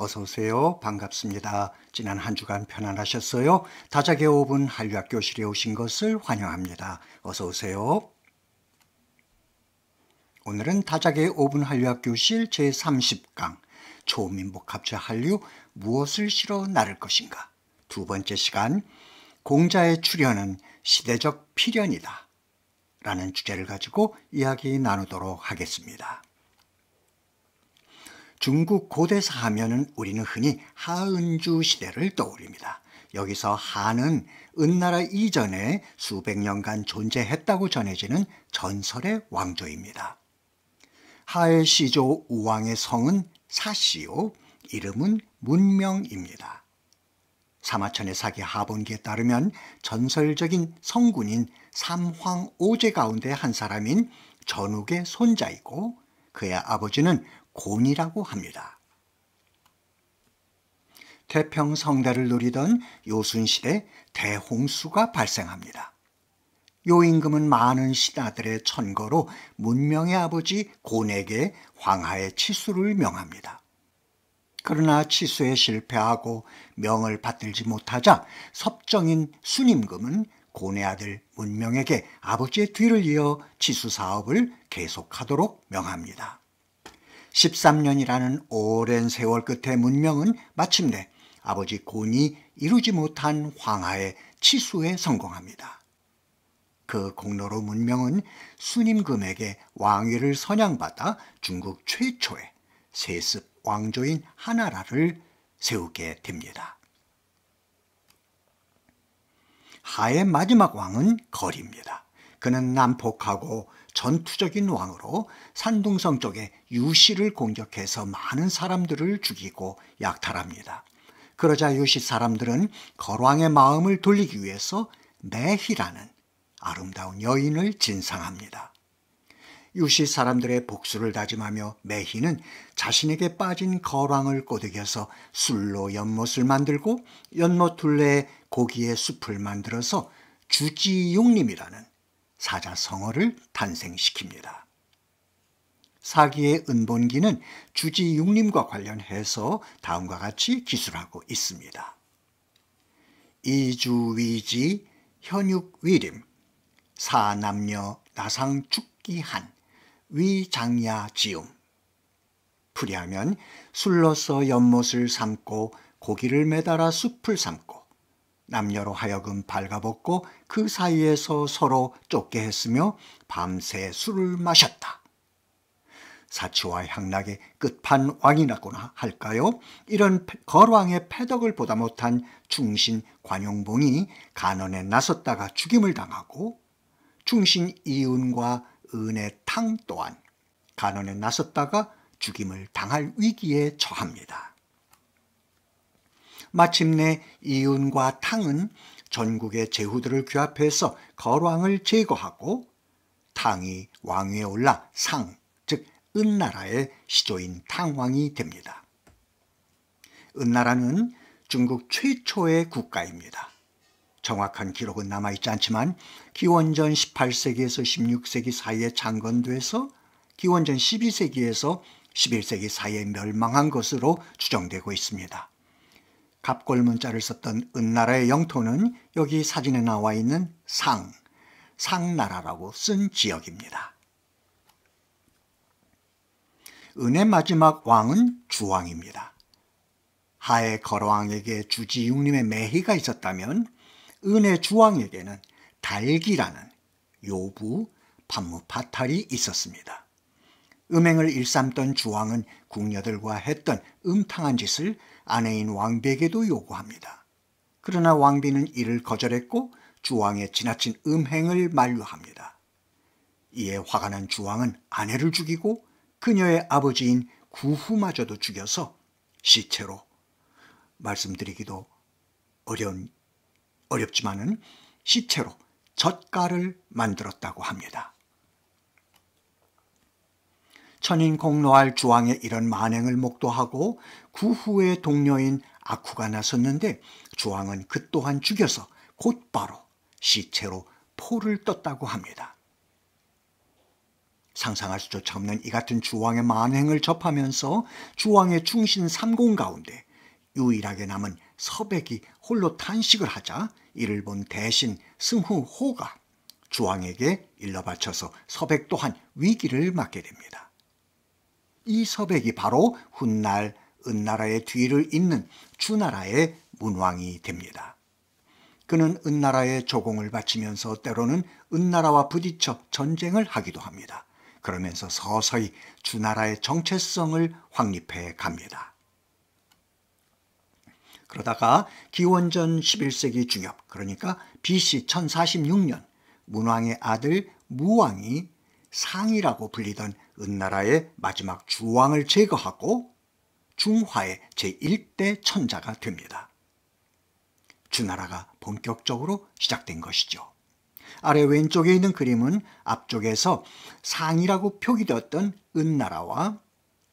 어서 오세요. 반갑습니다. 지난 한 주간 편안하셨어요? 다작의 5분 한류학 교실에 오신 것을 환영합니다. 어서 오세요. 오늘은 다작의 5분 한류학 교실 제30강 초민복 합체 한류 무엇을 실어 나를 것인가. 두 번째 시간 공자의 출현은 시대적 필연이다 라는 주제를 가지고 이야기 나누도록 하겠습니다. 중국 고대사 하면은 우리는 흔히 하은주 시대를 떠올립니다. 여기서 하는 은나라 이전에 수백 년간 존재했다고 전해지는 전설의 왕조입니다. 하의 시조 우왕의 성은 사시요, 이름은 문명입니다. 사마천의 사기 하본기에 따르면 전설적인 성군인 삼황오제 가운데 한 사람인 전욱의 손자이고 그의 아버지는 곤이라고 합니다. 태평성대를 누리던 요순시대 대홍수가 발생합니다. 요임금은 많은 신하들의 천거로 문명의 아버지 곤에게 황하의 치수를 명합니다. 그러나 치수에 실패하고 명을 받들지 못하자 섭정인 순임금은 곤의 아들 문명에게 아버지의 뒤를 이어 치수 사업을 계속하도록 명합니다. 13년이라는 오랜 세월 끝에 문명은 마침내 아버지 곤이 이루지 못한 황하의 치수에 성공합니다. 그 공로로 문명은 순임금에게 왕위를 선양받아 중국 최초의 세습 왕조인 하나라를 세우게 됩니다. 하의 마지막 왕은 거리입니다. 그는 난폭하고 전투적인 왕으로 산둥성 쪽에 유시를 공격해서 많은 사람들을 죽이고 약탈합니다. 그러자 유시 사람들은 거왕의 마음을 돌리기 위해서 매희라는 아름다운 여인을 진상합니다. 유시 사람들의 복수를 다짐하며 매희는 자신에게 빠진 거왕을 꼬드겨서 술로 연못을 만들고 연못 둘레에 고기의 숲을 만들어서 주지용림이라는 사자성어를 탄생시킵니다. 사기의 은본기는 주지육림과 관련해서 다음과 같이 기술하고 있습니다. 이주위지 현육위림 사남녀 나상축기한 위장야지움. 풀이하면 술로서 연못을 삼고 고기를 매달아 숲을 삼고 남녀로 하여금 발가벗고 그 사이에서 서로 쫓게 했으며 밤새 술을 마셨다. 사치와 향락의 끝판왕이라고나 할까요? 이런 거왕의 패덕을 보다 못한 충신 관용봉이 간언에 나섰다가 죽임을 당하고 충신 이윤과 은의 탕 또한 간언에 나섰다가 죽임을 당할 위기에 처합니다. 마침내 이윤과 탕은 전국의 제후들을 규합해서 거왕을 제거하고 탕이 왕위에 올라 상, 즉 은나라의 시조인 탕왕이 됩니다. 은나라는 중국 최초의 국가입니다. 정확한 기록은 남아있지 않지만 기원전 18세기에서 16세기 사이에 창건돼서 기원전 12세기에서 11세기 사이에 멸망한 것으로 추정되고 있습니다. 갑골문자를 썼던 은나라의 영토는 여기 사진에 나와 있는 상나라라고 쓴 지역입니다. 은의 마지막 왕은 주왕입니다. 하의 거왕에게 주지육림의 매희가 있었다면 은의 주왕에게는 달기라는 요부 판무파탈이 있었습니다. 음행을 일삼던 주왕은 궁녀들과 했던 음탕한 짓을 아내인 왕비에게도 요구합니다. 그러나 왕비는 이를 거절했고 주왕의 지나친 음행을 만류합니다. 이에 화가 난 주왕은 아내를 죽이고 그녀의 아버지인 구후마저도 죽여서 시체로, 말씀드리기도 어렵지만은 시체로 젓갈을 만들었다고 합니다. 천인공노할 주왕의 이런 만행을 목도하고 구후의 동료인 아쿠가 나섰는데 주왕은 그 또한 죽여서 곧바로 시체로 포를 떴다고 합니다. 상상할 수조차 없는 이 같은 주왕의 만행을 접하면서 주왕의 충신 3공 가운데 유일하게 남은 서백이 홀로 탄식을 하자 이를 본 대신 승후호가 주왕에게 일러 바쳐서 서백 또한 위기를 맞게 됩니다. 이 서백이 바로 훗날 은나라의 뒤를 잇는 주나라의 문왕이 됩니다. 그는 은나라에 조공을 바치면서 때로는 은나라와 부딪혀 전쟁을 하기도 합니다. 그러면서 서서히 주나라의 정체성을 확립해 갑니다. 그러다가 기원전 11세기 중엽, 그러니까 BC 1046년 문왕의 아들 무왕이 상이라고 불리던 은나라의 마지막 주왕을 제거하고 중화의 제1대 천자가 됩니다. 주나라가 본격적으로 시작된 것이죠. 아래 왼쪽에 있는 그림은 앞쪽에서 상이라고 표기되었던 은나라와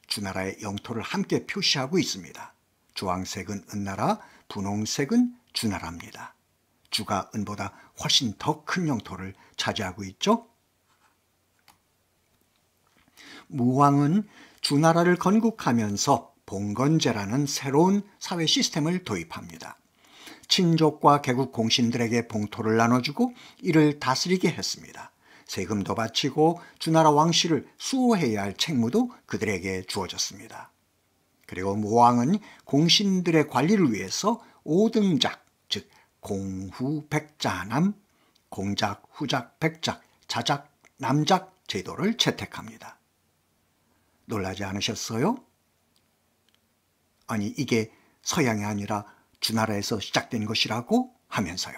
주나라의 영토를 함께 표시하고 있습니다. 주황색은 은나라, 분홍색은 주나라입니다. 주가 은보다 훨씬 더 큰 영토를 차지하고 있죠. 무왕은 주나라를 건국하면서 봉건제라는 새로운 사회 시스템을 도입합니다. 친족과 개국 공신들에게 봉토를 나눠주고 이를 다스리게 했습니다. 세금도 바치고 주나라 왕실을 수호해야 할 책무도 그들에게 주어졌습니다. 그리고 무왕은 공신들의 관리를 위해서 오등작, 즉 공후백자남, 공작, 후작, 백작, 자작, 남작 제도를 채택합니다. 놀라지 않으셨어요? 아니 이게 서양이 아니라 주나라에서 시작된 것이라고 하면서요.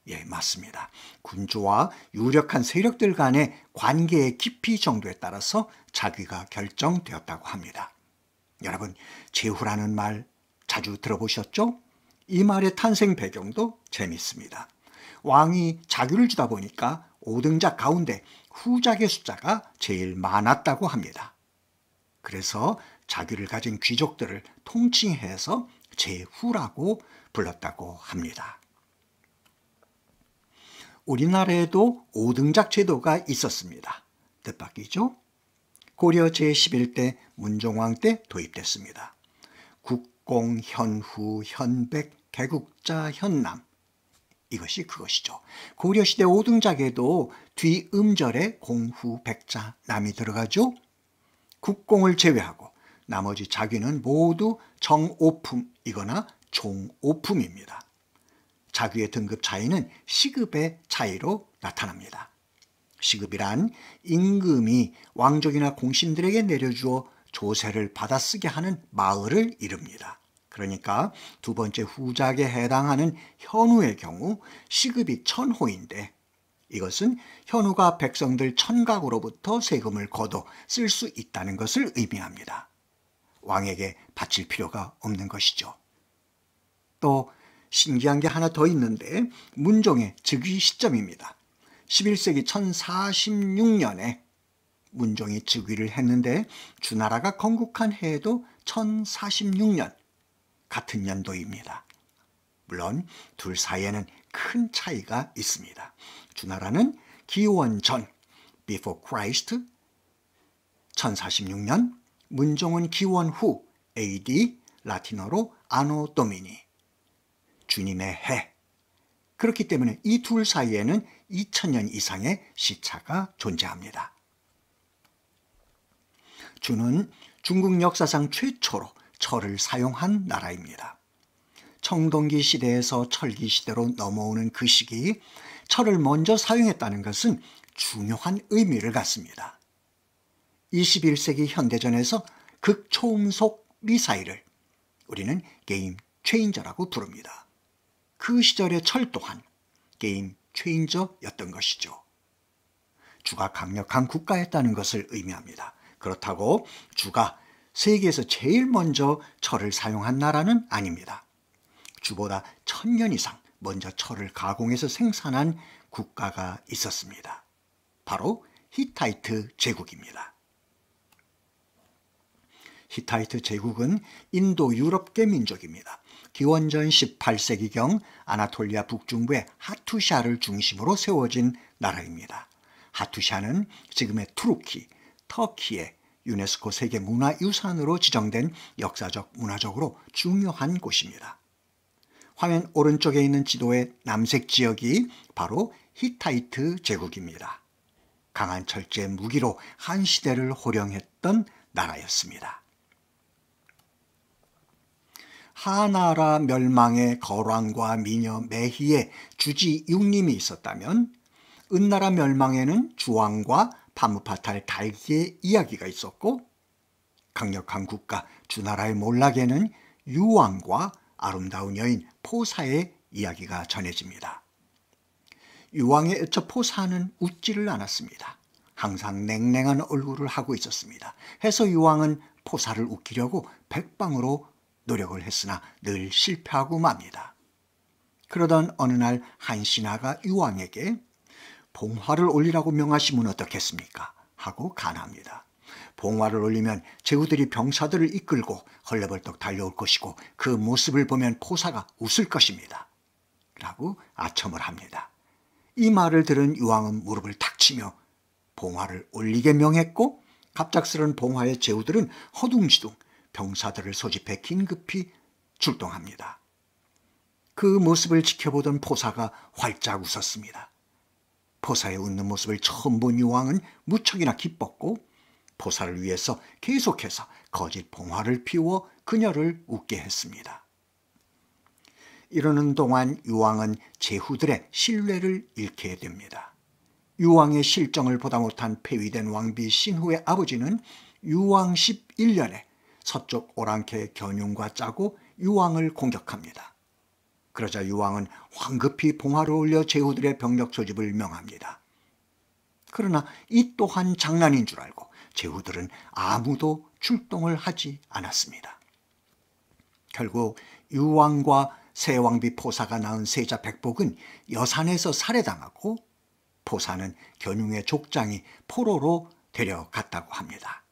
예, 맞습니다. 군주와 유력한 세력들 간의 관계의 깊이 정도에 따라서 자귀가 결정되었다고 합니다. 여러분, 제후라는 말 자주 들어보셨죠? 이 말의 탄생 배경도 재밌습니다. 왕이 자귀를 주다 보니까 5등작 가운데 후작의 숫자가 제일 많았다고 합니다. 그래서 자귀를 가진 귀족들을 통칭해서 제후라고 불렀다고 합니다. 우리나라에도 5등작 제도가 있었습니다. 뜻밖이죠? 고려 제11대 문종왕 때 도입됐습니다. 국공, 현후, 현백, 개국자, 현남. 이것이 그것이죠. 고려시대 5등작에도 뒤 음절에 공후, 백자, 남이 들어가죠. 국공을 제외하고 나머지 자귀는 모두 정오품이거나 종오품입니다. 자귀의 등급 차이는 시급의 차이로 나타납니다. 시급이란 임금이 왕족이나 공신들에게 내려주어 조세를 받아쓰게 하는 마을을 이릅니다. 그러니까 두 번째 후작에 해당하는 현우의 경우 시급이 1000호인데 이것은 현우가 백성들 천각으로부터 세금을 걷어 쓸 수 있다는 것을 의미합니다. 왕에게 바칠 필요가 없는 것이죠. 또 신기한 게 하나 더 있는데 문종의 즉위 시점입니다. 11세기 1046년에 문종이 즉위를 했는데 주나라가 건국한 해도 1046년 같은 연도입니다. 물론 둘 사이에는 큰 차이가 있습니다. 주나라는 기원전 Before Christ 1046년, 문종은 기원 후 AD 라틴어로 Anno Domini 주님의 해. 그렇기 때문에 이 둘 사이에는 2000년 이상의 시차가 존재합니다. 주는 중국 역사상 최초로 철을 사용한 나라입니다. 청동기 시대에서 철기 시대로 넘어오는 그 시기, 철을 먼저 사용했다는 것은 중요한 의미를 갖습니다. 21세기 현대전에서 극초음속 미사일을 우리는 게임 체인저라고 부릅니다. 그 시절의 철 또한 게임 체인저였던 것이죠. 주가 강력한 국가였다는 것을 의미합니다. 그렇다고 주가 세계에서 제일 먼저 철을 사용한 나라는 아닙니다. 주보다 1000년 이상 먼저 철을 가공해서 생산한 국가가 있었습니다. 바로 히타이트 제국입니다. 히타이트 제국은 인도 유럽계 민족입니다. 기원전 18세기경 아나톨리아 북중부의 하투샤를 중심으로 세워진 나라입니다. 하투샤는 지금의 투르키, 터키의 유네스코 세계문화유산으로 지정된 역사적 문화적으로 중요한 곳입니다. 화면 오른쪽에 있는 지도의 남색 지역이 바로 히타이트 제국입니다. 강한 철제 무기로 한 시대를 호령했던 나라였습니다. 하나라 멸망의 거왕과 미녀 메희의 주지 육림이 있었다면 은나라 멸망에는 주왕과 파무파탈 달기의 이야기가 있었고, 강력한 국가 주나라의 몰락에는 유왕과 아름다운 여인 포사의 이야기가 전해집니다. 유왕의 저 포사는 웃지를 않았습니다. 항상 냉랭한 얼굴을 하고 있었습니다. 해서 유왕은 포사를 웃기려고 백방으로 노력을 했으나 늘 실패하고 맙니다. 그러던 어느 날 한 신하가 유왕에게 봉화를 올리라고 명하시면 어떻겠습니까? 하고 간합니다. 봉화를 올리면 제후들이 병사들을 이끌고 헐레벌떡 달려올 것이고 그 모습을 보면 포사가 웃을 것입니다. 라고 아첨을 합니다. 이 말을 들은 유왕은 무릎을 탁 치며 봉화를 올리게 명했고, 갑작스런 봉화의 제후들은 허둥지둥 병사들을 소집해 긴급히 출동합니다. 그 모습을 지켜보던 포사가 활짝 웃었습니다. 포사의 웃는 모습을 처음 본 유왕은 무척이나 기뻤고, 포사를 위해서 계속해서 거짓 봉화를 피워 그녀를 웃게 했습니다. 이러는 동안 유왕은 제후들의 신뢰를 잃게 됩니다. 유왕의 실정을 보다 못한 폐위된 왕비 신후의 아버지는 유왕 11년에 서쪽 오랑캐 견용과 짜고 유왕을 공격합니다. 그러자 유왕은 황급히 봉화를 올려 제후들의 병력 소집을 명합니다. 그러나 이 또한 장난인 줄 알고 제후들은 아무도 출동을 하지 않았습니다. 결국 유왕과 새왕비 포사가 낳은 세자 백복은 여산에서 살해당하고, 포사는 견용의 족장이 포로로 데려갔다고 합니다.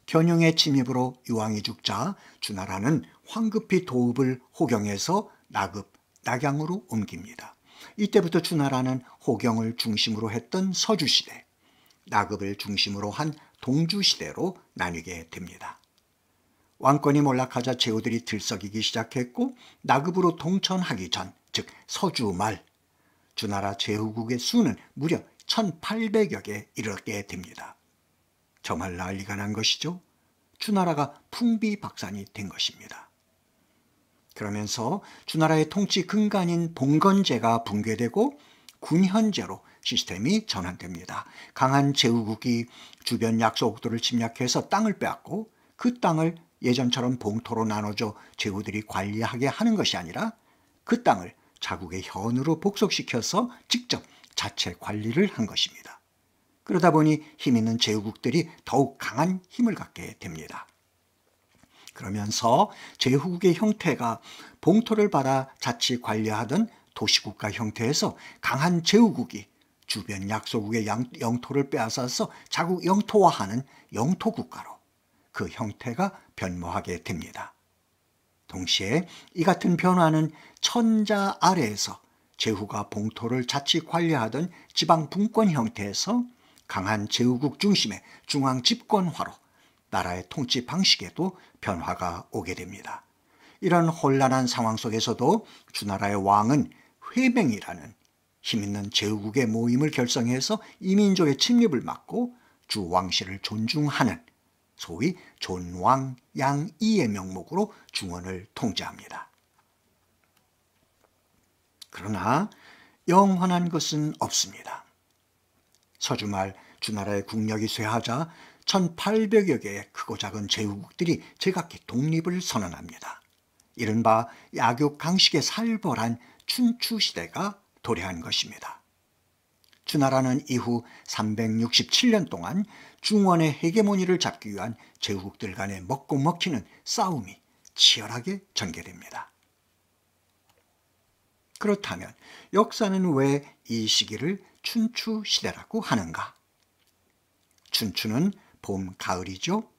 견용의 침입으로 유왕이 죽자 주나라는 황급히 도읍을 호경에서 나급, 낙양으로 옮깁니다. 이때부터 주나라는 호경을 중심으로 했던 서주시대, 나급을 중심으로 한 동주시대로 나뉘게 됩니다. 왕권이 몰락하자 제후들이 들썩이기 시작했고, 나급으로 동천하기 전, 즉 서주 말, 주나라 제후국의 수는 무려 1800여 개에 이르게 됩니다. 정말 난리가 난 것이죠. 주나라가 풍비박산이 된 것입니다. 그러면서 주나라의 통치 근간인 봉건제가 붕괴되고 군현제로 시스템이 전환됩니다. 강한 제후국이 주변 약소국들을 침략해서 땅을 빼앗고, 그 땅을 예전처럼 봉토로 나눠줘 제후들이 관리하게 하는 것이 아니라 그 땅을 자국의 현으로 복속시켜서 직접 자체 관리를 한 것입니다. 그러다 보니 힘있는 제후국들이 더욱 강한 힘을 갖게 됩니다. 그러면서 제후국의 형태가 봉토를 받아 자치 관리하던 도시국가 형태에서 강한 제후국이 주변 약소국의 영토를 빼앗아서 자국 영토화하는 영토국가로 그 형태가 변모하게 됩니다. 동시에 이 같은 변화는 천자 아래에서 제후가 봉토를 자치 관리하던 지방 분권 형태에서 강한 제후국 중심의 중앙 집권화로 나라의 통치 방식에도 변화가 오게 됩니다. 이런 혼란한 상황 속에서도 주나라의 왕은 회맹이라는 힘있는 제후국의 모임을 결성해서 이민족의 침입을 막고 주왕실을 존중하는 소위 존왕양이의 명목으로 중원을 통제합니다. 그러나 영원한 것은 없습니다. 서주말 주나라의 국력이 쇠하자 1800여 개의 크고 작은 제후국들이 제각기 독립을 선언합니다. 이른바 약육 강식의 살벌한 춘추시대가 도래한 것입니다. 주나라는 이후 367년 동안 중원의 헤게모니를 잡기 위한 제후국들 간의 먹고 먹히는 싸움이 치열하게 전개됩니다. 그렇다면 역사는 왜 이 시기를 춘추시대라고 하는가? 춘추는 봄, 가을이죠.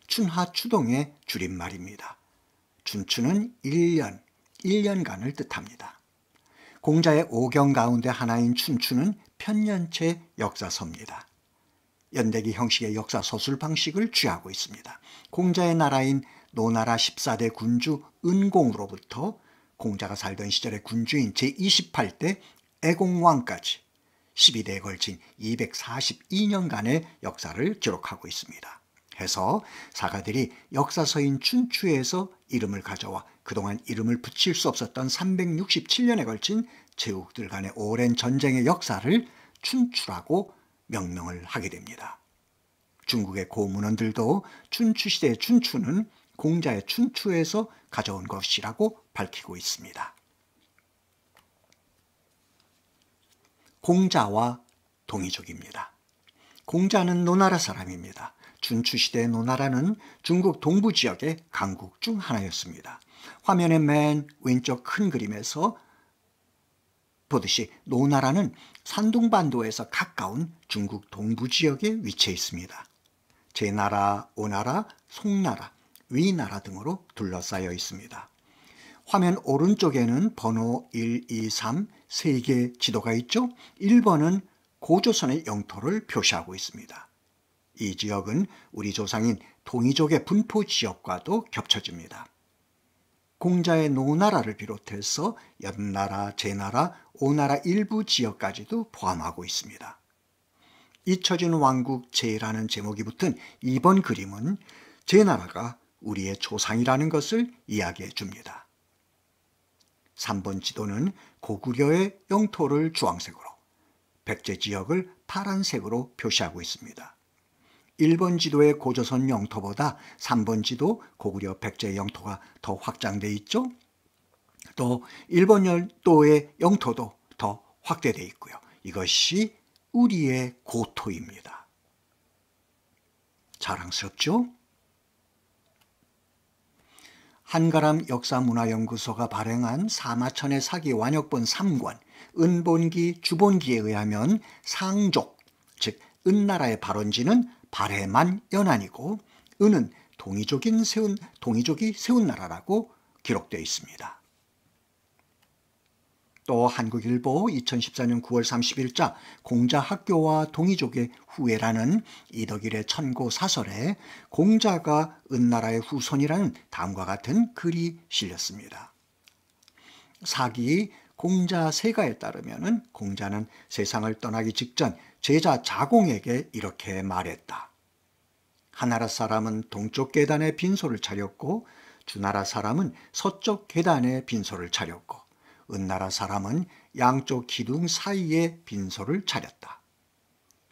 춘하, 추동의 줄임말입니다. 춘추는 1년, 1년간을 뜻합니다. 공자의 5경 가운데 하나인 춘추는 편년체 역사서입니다. 연대기 형식의 역사 서술 방식을 취하고 있습니다. 공자의 나라인 노나라 14대 군주 은공으로부터 공자가 살던 시절의 군주인 제28대 애공왕까지 12대에 걸친 242년간의 역사를 기록하고 있습니다. 해서 사가들이 역사서인 춘추에서 이름을 가져와 그동안 이름을 붙일 수 없었던 367년에 걸친 제국들 간의 오랜 전쟁의 역사를 춘추라고 명명을 하게 됩니다. 중국의 고문헌들도 춘추시대의 춘추는 공자의 춘추에서 가져온 것이라고 밝히고 있습니다. 공자와 동이족입니다. 공자는 노나라 사람입니다. 춘추시대의 노나라는 중국 동부 지역의 강국 중 하나였습니다. 화면의 맨 왼쪽 큰 그림에서 보듯이 노나라는 산둥반도에서 가까운 중국 동부 지역에 위치해 있습니다. 제나라, 오나라, 송나라, 위나라 등으로 둘러싸여 있습니다. 화면 오른쪽에는 번호 1, 2, 3 3개 지도가 있죠. 1번은 고조선의 영토를 표시하고 있습니다. 이 지역은 우리 조상인 동이족의 분포 지역과도 겹쳐집니다. 공자의 노나라를 비롯해서 연나라, 제나라, 오나라 일부 지역까지도 포함하고 있습니다. 잊혀진 왕국 제라는 제목이 붙은 이번 그림은 제나라가 우리의 조상이라는 것을 이야기해 줍니다. 3번 지도는 고구려의 영토를 주황색으로, 백제 지역을 파란색으로 표시하고 있습니다. 1번 지도의 고조선 영토보다 3번 지도 고구려 백제 영토가 더 확장돼 있죠. 또 일본 열도의 영토도 더 확대돼 있고요. 이것이 우리의 고토입니다. 자랑스럽죠? 한가람 역사문화연구소가 발행한 사마천의 사기 완역본 3권 은본기 주본기에 의하면 상족, 즉 은나라의 발원지는 발해만 연안이고 은은 동이족이 세운 나라라고 기록되어 있습니다. 또 한국일보 2014년 9월 30일자 공자학교와 동이족의 후예라는 이덕일의 천고 사설에 공자가 은나라의 후손이라는 다음과 같은 글이 실렸습니다. 사기 공자 세가에 따르면 공자는 세상을 떠나기 직전 제자 자공에게 이렇게 말했다. 하나라 사람은 동쪽 계단에 빈소를 차렸고 주나라 사람은 서쪽 계단에 빈소를 차렸고 은나라 사람은 양쪽 기둥 사이에 빈소를 차렸다.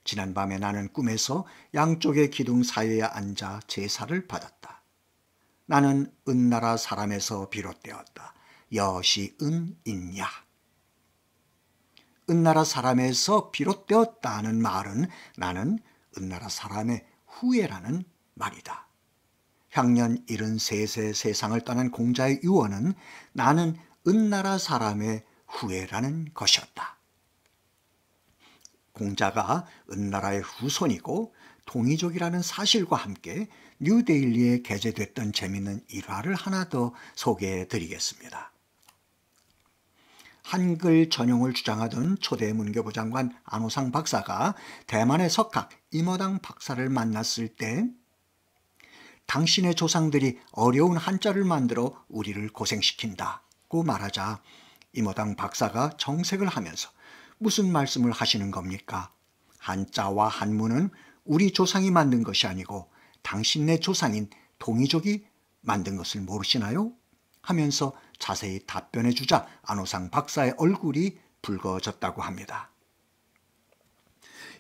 지난밤에 나는 꿈에서 양쪽의 기둥 사이에 앉아 제사를 받았다. 나는 은나라 사람에서 비롯되었다. 여시은이냐. 은나라 사람에서 비롯되었다는 말은 나는 은나라 사람의 후예라는 말이다. 향년 73세 세상을 떠난 공자의 유언은 나는 은나라 사람의 후예라는 것이었다. 공자가 은나라의 후손이고 동이족이라는 사실과 함께 뉴데일리에 게재됐던 재미있는 일화를 하나 더 소개해 드리겠습니다. 한글 전용을 주장하던 초대 문교부 장관 안호상 박사가 대만의 석학 임어당 박사를 만났을 때 당신의 조상들이 어려운 한자를 만들어 우리를 고생시킨다고 말하자 임어당 박사가 정색을 하면서 무슨 말씀을 하시는 겁니까? 한자와 한문은 우리 조상이 만든 것이 아니고 당신네 조상인 동이족이 만든 것을 모르시나요? 하면서 자세히 답변해 주자 안호상 박사의 얼굴이 붉어졌다고 합니다.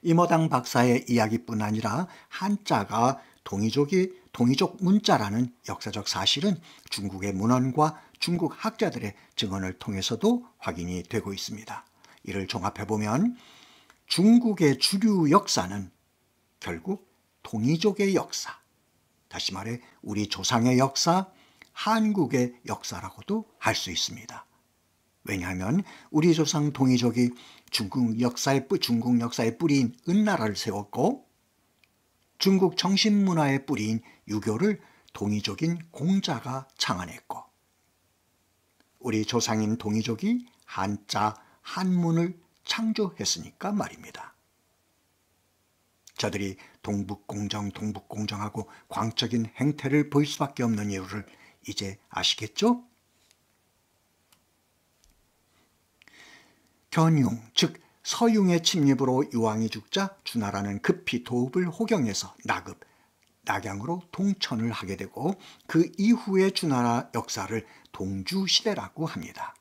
임어당 박사의 이야기뿐 아니라 한자가 동이족 문자라는 역사적 사실은 중국의 문헌과 중국 학자들의 증언을 통해서도 확인이 되고 있습니다. 이를 종합해보면 중국의 주류 역사는 결국 동이족의 역사, 다시 말해 우리 조상의 역사, 한국의 역사라고도 할 수 있습니다. 왜냐하면 우리 조상 동이족이 중국 역사의 뿌리인 은나라를 세웠고 중국 정신문화의 뿌리인 유교를 동이족인 공자가 창안했고 우리 조상인 동이족이 한자, 한문을 창조했으니까 말입니다. 저들이 동북공정하고 광적인 행태를 보일 수밖에 없는 이유를 이제 아시겠죠? 견융, 즉 서융의 침입으로 유왕이 죽자 주나라는 급히 도읍을 호경해서 낙양으로 통천을 하게 되고 그 이후의 주나라 역사를 동주시대라고 합니다.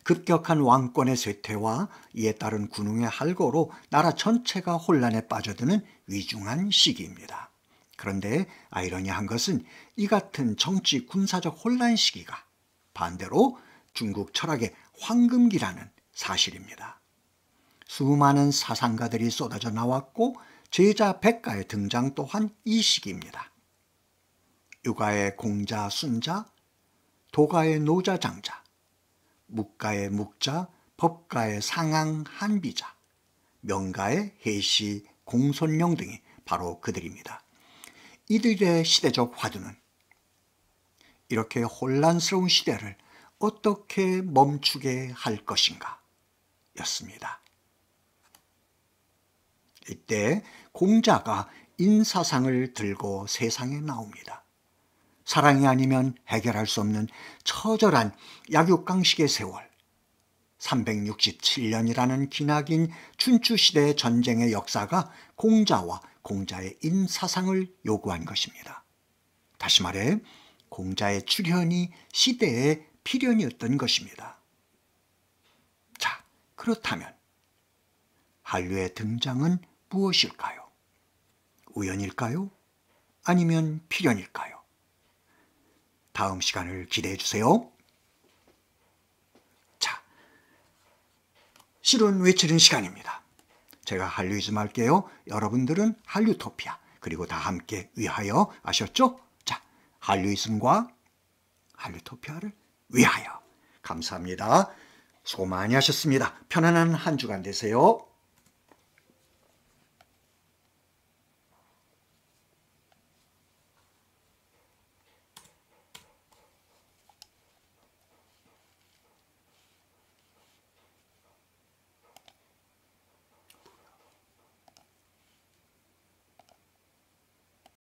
급격한 왕권의 쇠퇴와 이에 따른 군웅의 할거로 나라 전체가 혼란에 빠져드는 위중한 시기입니다. 그런데 아이러니한 것은 이 같은 정치 군사적 혼란 시기가 반대로 중국 철학의 황금기라는 사실입니다. 수많은 사상가들이 쏟아져 나왔고 제자 백가의 등장 또한 이 시기입니다. 유가의 공자, 순자, 도가의 노자, 장자, 묵가의 묵자, 법가의 상왕, 한비자, 명가의 해시, 공손령 등이 바로 그들입니다. 이들의 시대적 화두는 이렇게 혼란스러운 시대를 어떻게 멈추게 할 것인가 였습니다. 이때 공자가 인사상을 들고 세상에 나옵니다. 사랑이 아니면 해결할 수 없는 처절한 약육강식의 세월, 367년이라는 기나긴 춘추시대의 전쟁의 역사가 공자와 공자의 인사상을 요구한 것입니다. 다시 말해 공자의 출현이 시대의 필연이었던 것입니다. 자, 그렇다면 한류의 등장은 무엇일까요? 우연일까요? 아니면 필연일까요? 다음 시간을 기대해 주세요. 자, 실은 외치는 시간입니다. 제가 한류이즘 할게요. 여러분들은 한류토피아, 그리고 다 함께 위하여, 아셨죠? 자, 한류이즘과 한류토피아를 위하여. 감사합니다. 수고 많이 하셨습니다. 편안한 한 주간 되세요.